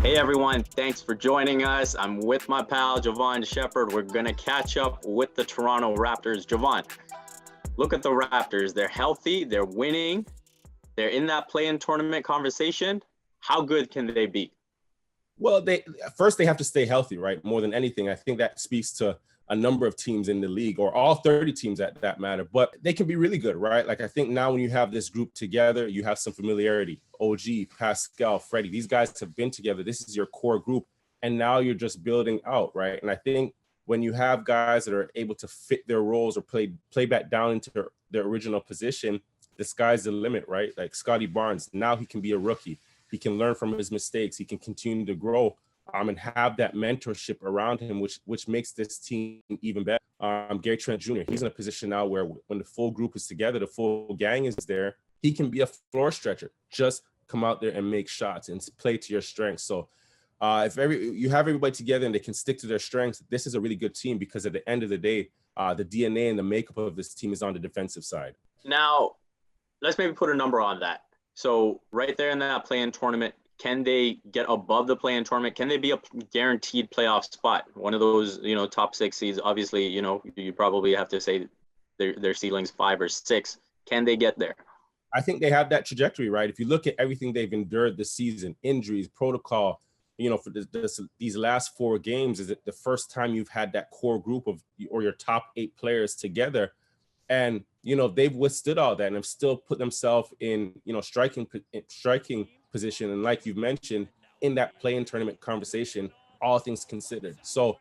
Hey everyone, thanks for joining us. I'm with my pal Jevohn Shepherd. We're going to catch up with the Toronto Raptors. Jevohn, look at the Raptors. They're healthy, they're winning, they're in that play-in tournament conversation. How good can they be? Well, they have to stay healthy, right? More than anything. I think that speaks to a number of teams in the league, or all 30 teams at that matter, but they can be really good, right? Like, I think now when you have this group together, you have some familiarity. OG, Pascal, Freddie, these guys have been together. This is your core group. And now you're just building out, right? And I think when you have guys that are able to fit their roles or play back down into their original position, the sky's the limit, right? Like Scotty Barnes, now he can be a rookie. He can learn from his mistakes. He can continue to grow and have that mentorship around him, which makes this team even better. Gary Trent Jr., he's in a position now where when the full group is together, the full gang is there, he can be a floor stretcher. Just come out there and make shots and play to your strengths. So if you have everybody together and they can stick to their strengths, this is a really good team, because at the end of the day, the DNA and the makeup of this team is on the defensive side. Now, let's maybe put a number on that. So right there in that play-in tournament, can they get above the play-in tournament? Can they be a guaranteed playoff spot? One of those, top 6 seeds. Obviously, you probably have to say their ceiling's 5 or 6. Can they get there? I think they have that trajectory, right? If you look at everything they've endured this season, injuries, protocol, for these last 4 games, is it the first time you've had that core group or your top 8 players together? And, they've withstood all that and have still put themselves in, striking position. And like you've mentioned, in that play-in tournament conversation, all things considered. So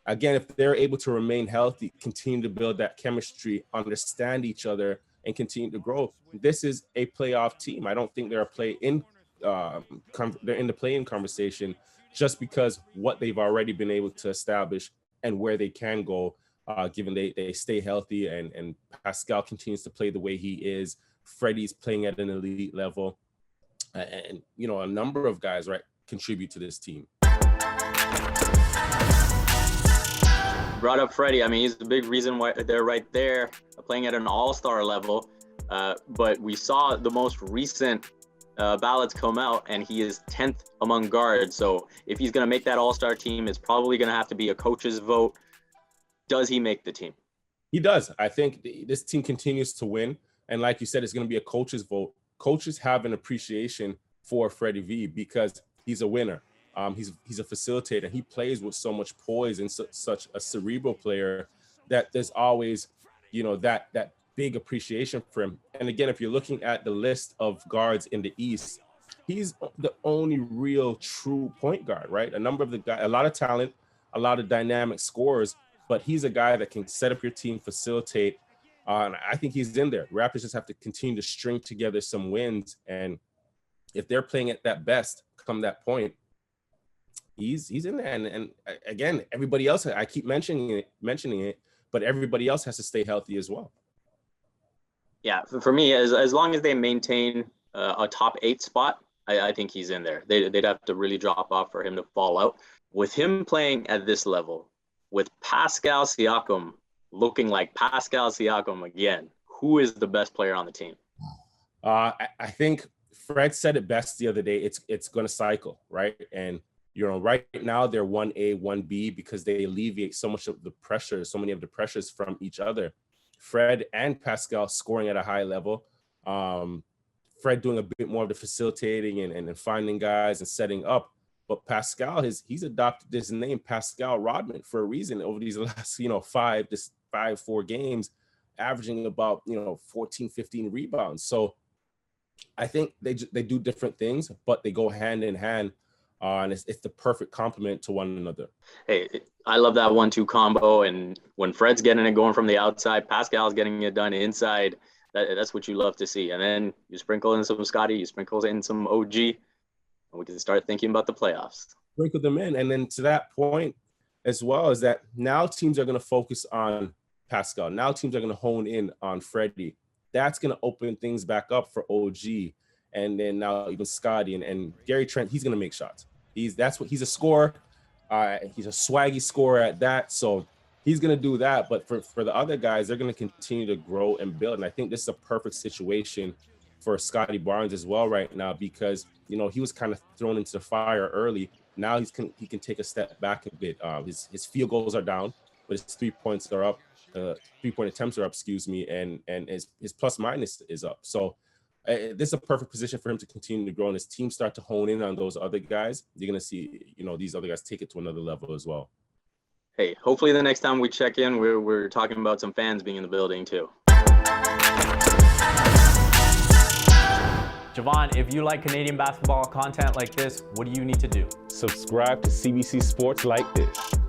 again, if they're able to remain healthy, continue to build that chemistry, understand each other, and continue to grow, this is a playoff team. I don't think they're they're in the play-in conversation just because what they've already been able to establish and where they can go. Given they stay healthy and Pascal continues to play the way he is, Freddie's playing at an elite level, and a number of guys, right, contribute to this team. Brought up Freddie. I mean, he's the big reason why they're right there, playing at an all-star level. But we saw the most recent ballots come out, and he is 10th among guards. So if he's going to make that all-star team, it's probably going to have to be a coach's vote. Does he make the team? He does. I think this team continues to win. And like you said, it's going to be a coach's vote. Coaches have an appreciation for Freddie V because he's a winner. He's a facilitator. He plays with so much poise and such a cerebral player that there's always, that big appreciation for him. And again, if you're looking at the list of guards in the East, he's the only real true point guard, right? A lot of talent, a lot of dynamic scorers, but he's a guy that can set up your team, facilitate. And I think he's in there. Raptors just have to continue to string together some wins. And if they're playing at that best, come that point, he's in there. And again, everybody else, I keep mentioning it, but everybody else has to stay healthy as well. Yeah, for me, as long as they maintain a top 8 spot, I think he's in there. They'd have to really drop off for him to fall out. With him playing at this level, with Pascal Siakam looking like Pascal Siakam again, who is the best player on the team? I think Fred said it best the other day. It's going to cycle, right? And right now they're 1A, 1B because they alleviate so many of the pressures from each other. Fred and Pascal scoring at a high level. Fred doing a bit more of the facilitating and finding guys and setting up. But Pascal, he's adopted this name, Pascal Rodman, for a reason over these last, 4 games, averaging about, 14, 15 rebounds. So I think they do different things, but they go hand in hand. And it's the perfect complement to one another. Hey, I love that 1-2 combo. And when Fred's getting it going from the outside, Pascal's getting it done inside. That's what you love to see. And then you sprinkle in some Scotty, you sprinkle in some OG. And we can start thinking about the playoffs. Sprinkle them in. And then to that point as well is that now teams are going to focus on Pascal. Now teams are going to hone in on Freddie. That's going to open things back up for OG. And then now even Scotty and Gary Trent, he's going to make shots. He's a scorer. He's a swaggy scorer at that. So he's going to do that. But for the other guys, they're going to continue to grow and build. And I think this is a perfect situation for Scotty Barnes as well right now because, he was kind of thrown into the fire early. Now he can take a step back a bit. His field goals are down, but his 3 points are up. 3-point attempts are up, and his plus minus is up. So this is a perfect position for him to continue to grow, and his team start to hone in on those other guys. You're gonna see, these other guys take it to another level as well. Hey, hopefully the next time we check in, we're talking about some fans being in the building too. Jevohn, if you like Canadian basketball content like this, what do you need to do? Subscribe to CBC Sports Like This.